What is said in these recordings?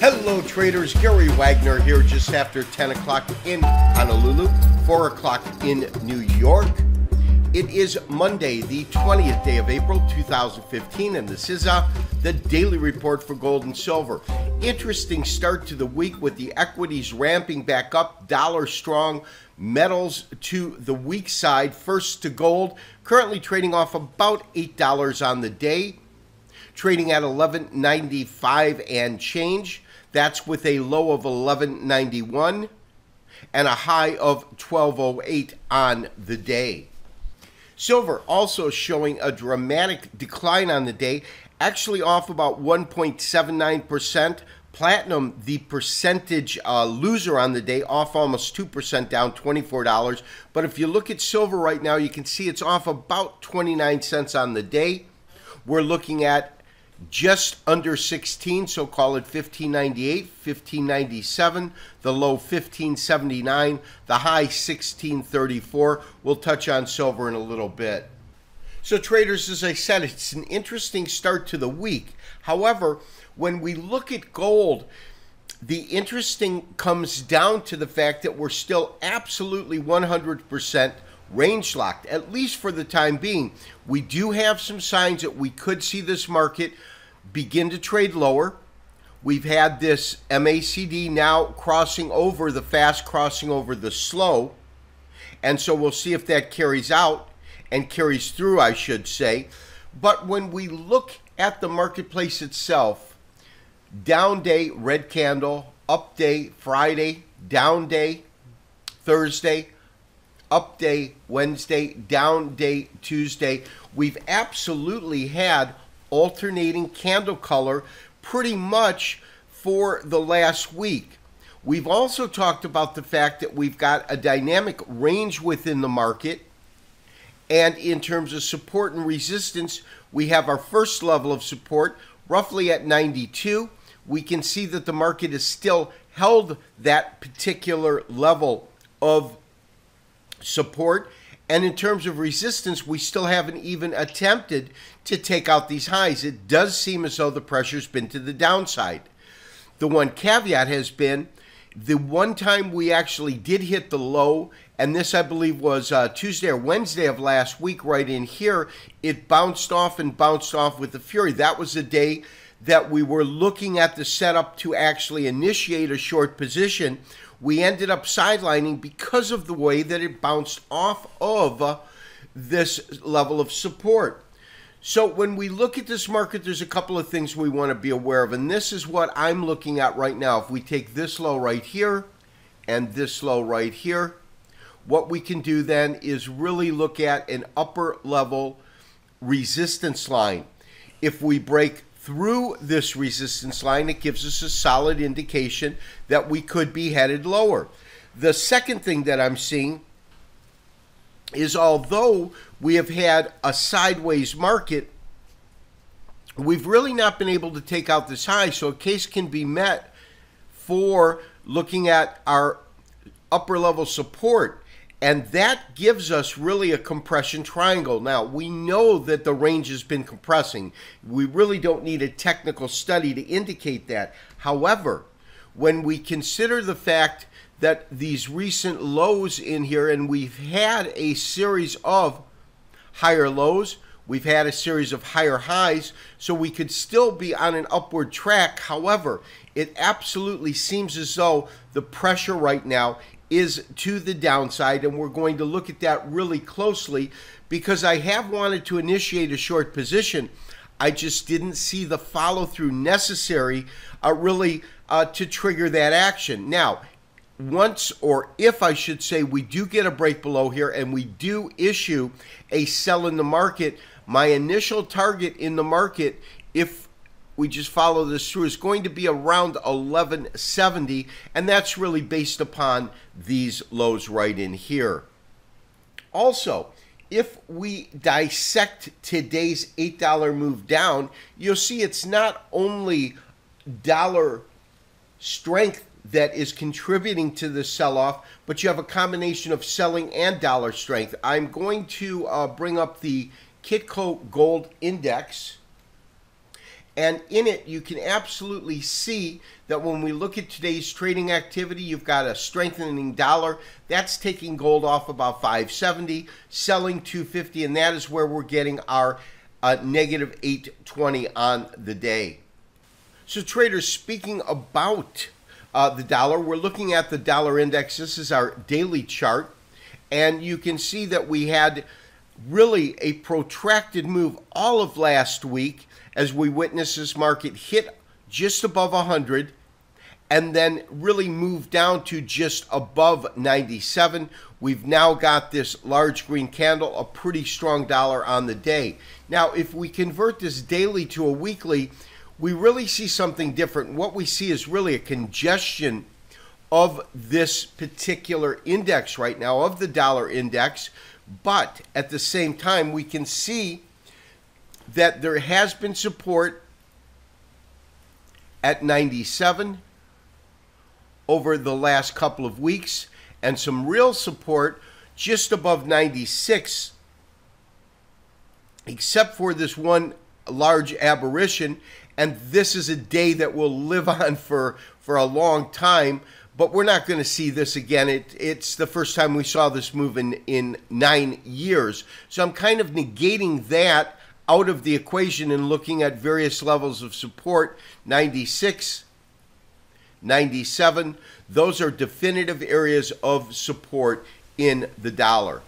Hello traders, Gary Wagner here just after 10 o'clock in Honolulu, 4 o'clock in New York. It is Monday, the 20th day of April 2015, and this is the daily report for gold and silver. Interesting start to the week with the equities ramping back up, dollar strong, metals to the weak side. First to gold, currently trading off about $8 on the day, trading at $11.95 and change. That's with a low of $11.91 and a high of $12.08 on the day. Silver also showing a dramatic decline on the day, actually off about 1.79%. Platinum, the percentage loser on the day, off almost 2%, down $24. But if you look at silver right now, you can see it's off about 29 cents on the day. We're looking at just under 16, so call it 15.98, 15.97, the low 15.79, the high 16.34. We'll touch on silver in a little bit. So traders, as I said, it's an interesting start to the week. However, when we look at gold, the interesting comes down to the fact that we're still absolutely 100% range locked, at least for the time being. We do have some signs that we could see this market begin to trade lower. We've had this MACD now crossing over the fast, crossing over the slow, and so we'll see if that carries out and carries through, I should say. But when we look at the marketplace itself, down day, red candle, up day, Friday, down day, Thursday, up day Wednesday, down day Tuesday. We've absolutely had alternating candle color pretty much for the last week. We've also talked about the fact that we've got a dynamic range within the market, and in terms of support and resistance, we have our first level of support roughly at 92. We can see that the market has still held that particular level of support, and in terms of resistance, we still haven't even attempted to take out these highs. It does seem as though the pressure's been to the downside. The one caveat has been the one time we actually did hit the low, and this I believe was Tuesday or Wednesday of last week, right in here, it bounced off and bounced off with the fury. That was the day that we were looking at the setup to actually initiate a short position. We ended up sidelining because of the way that it bounced off of this level of support. So when we look at this market, there's a couple of things we want to be aware of, and this is what I'm looking at right now. If we take this low right here and this low right here, what we can do then is really look at an upper level resistance line. If we break through this resistance line, it gives us a solid indication that we could be headed lower. The second thing that I'm seeing is, although we have had a sideways market, we've really not been able to take out this high, so a case can be met for looking at our upper level support. And that gives us really a compression triangle. Now, we know that the range has been compressing. We really don't need a technical study to indicate that. However, when we consider the fact that these recent lows in here, and we've had a series of higher lows, we've had a series of higher highs, so we could still be on an upward track. However, it absolutely seems as though the pressure right now is to the downside, and we're going to look at that really closely because I have wanted to initiate a short position. I just didn't see the follow-through necessary really to trigger that action. Now, once, or if I should say, we do get a break below here and we do issue a sell in the market, my initial target in the market, if we just follow this through, is going to be around 1170, and that's really based upon these lows right in here. Also, if we dissect today's $8 move down, you'll see it's not only dollar strength that is contributing to the sell-off, but you have a combination of selling and dollar strength. I'm going to bring up the Kitco Gold Index, And in it, you can absolutely see that when we look at today's trading activity, you've got a strengthening dollar. That's taking gold off about 570, selling 250, and that is where we're getting our negative 820 on the day. So traders, speaking about the dollar, we're looking at the dollar index. This is our daily chart, and you can see that we had really a protracted move all of last week as we witnessed this market hit just above 100 and then really move down to just above 97. We've now got this large green candle, a pretty strong dollar on the day. Now, if we convert this daily to a weekly, we really see something different. What we see is really a congestion of this particular index right now, of the dollar index. But at the same time, we can see that there has been support at 97 over the last couple of weeks, and some real support just above 96, except for this one large aberration. And this is a day that will live on for a long time, but we're not going to see this again. It's the first time we saw this move in 9 years. So I'm kind of negating that out of the equation and looking at various levels of support. 96, 97, those are definitive areas of support in the dollar.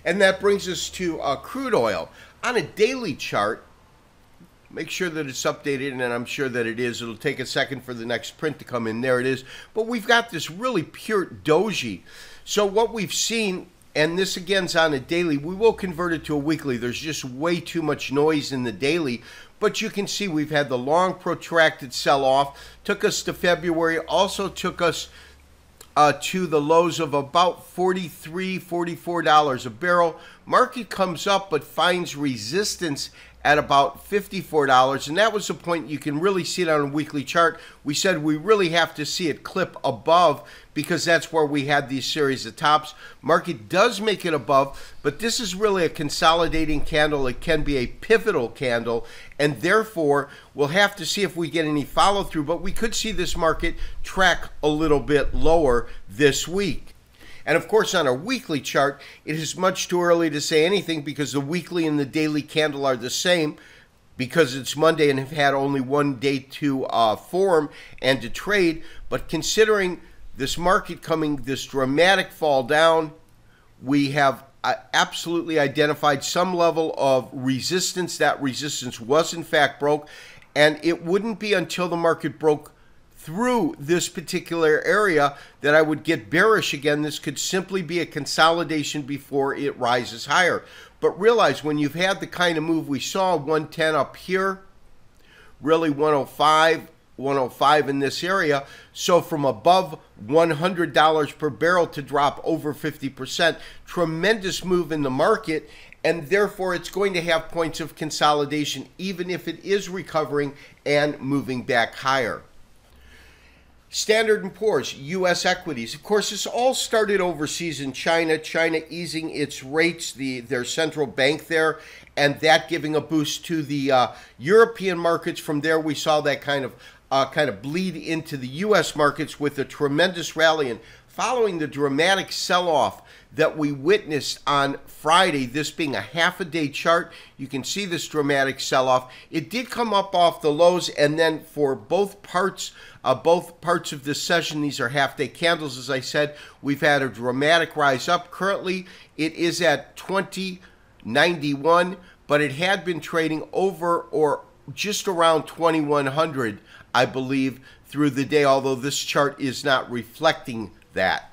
And that brings us to crude oil. On a daily chart, make sure that it's updated, and I'm sure that it is. It'll take a second for the next print to come in. There it is. But we've got this really pure doji. So what we've seen, and this again's on a daily, we will convert it to a weekly. There's just way too much noise in the daily. But you can see we've had the long protracted sell-off. Took us to February, also took us to the lows of about $43, $44 a barrel. Market comes up but finds resistance at about $54, and that was the point. You can really see it on a weekly chart. We said we really have to see it clip above because that's where we had these series of tops. Market does make it above, but this is really a consolidating candle. It can be a pivotal candle, and therefore we'll have to see if we get any follow through, but we could see this market track a little bit lower this week. And of course, on our weekly chart, it is much too early to say anything because the weekly and the daily candle are the same because it's Monday and have had only one day to form and to trade. But considering this market coming this dramatic fall down, we have absolutely identified some level of resistance. That resistance was in fact broke, and it wouldn't be until the market broke through this particular area that I would get bearish again. This could simply be a consolidation before it rises higher. But realize when you've had the kind of move we saw, 110 up here, really 105 in this area. So from above $100 per barrel to drop over 50%, tremendous move in the market. And therefore, it's going to have points of consolidation, even if it is recovering and moving back higher. Standard & Poor's, U.S. equities. Of course, this all started overseas in China. China easing its rates, their central bank there, and that giving a boost to the European markets. From there, we saw that kind of bleed into the U.S. markets with a tremendous rally. And following the dramatic sell-off that we witnessed on Friday, this being a half-a-day chart, you can see this dramatic sell-off. It did come up off the lows, and then for both parts of this session, these are half-day candles, as I said, we've had a dramatic rise up. Currently, it is at 2091, but it had been trading over or just around 2100, I believe, through the day, although this chart is not reflecting that.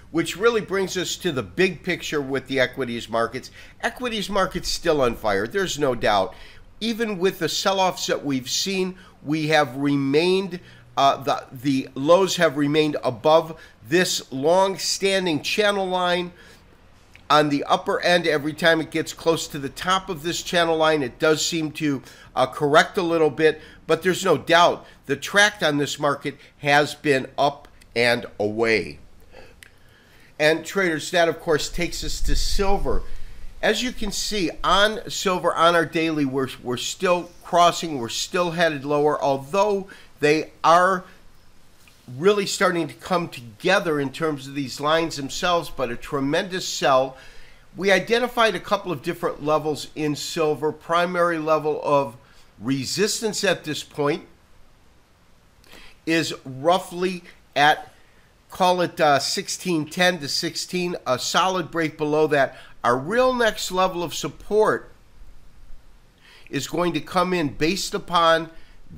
Which really brings us to the big picture with the equities markets. Equities markets still on fire, there's no doubt. Even with the sell-offs that we've seen, we have remained, the lows have remained above this long-standing channel line. On the upper end, every time it gets close to the top of this channel line, it does seem to correct a little bit, but there's no doubt the track on this market has been up and away. And traders, that of course takes us to silver. As you can see on silver, on our daily, we're still crossing. We're still headed lower, although they are really starting to come together in terms of these lines themselves, but a tremendous sell. We identified a couple of different levels in silver. Primary level of resistance at this point is roughly at, call it 1610 to 16, a solid break below that. Our real next level of support is going to come in based upon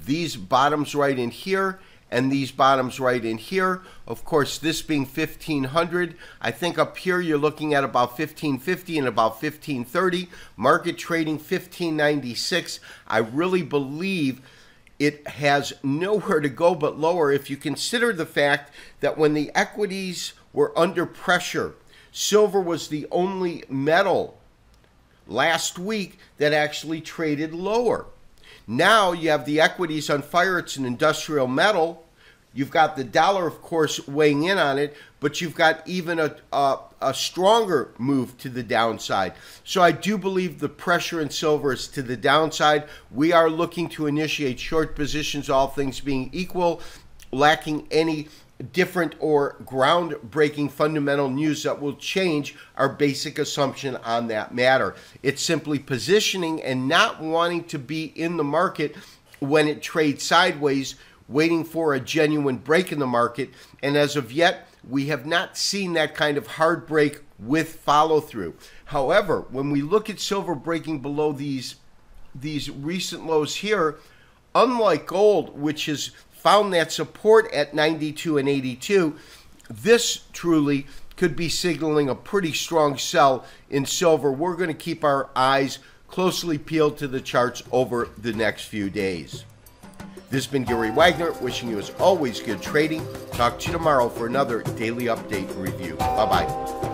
these bottoms right in here and these bottoms right in here. Of course, this being 1500. I think up here you're looking at about 1550 and about 1530. Market trading 1596. I really believe it has nowhere to go but lower if you consider the fact that when the equities were under pressure, silver was the only metal last week that actually traded lower. Now you have the equities on fire. It's an industrial metal. You've got the dollar, of course, weighing in on it, but you've got even a stronger move to the downside. So I do believe the pressure in silver is to the downside. We are looking to initiate short positions, all things being equal, lacking any different or groundbreaking fundamental news that will change our basic assumption on that matter. It's simply positioning and not wanting to be in the market when it trades sideways, waiting for a genuine break in the market. And as of yet, we have not seen that kind of hard break with follow through. However, when we look at silver breaking below these recent lows here, unlike gold, which has found that support at 92 and 82, this truly could be signaling a pretty strong sell in silver. We're going to keep our eyes closely peeled to the charts over the next few days. This has been Gary Wagner, wishing you as always good trading. Talk to you tomorrow for another daily update and review. Bye-bye.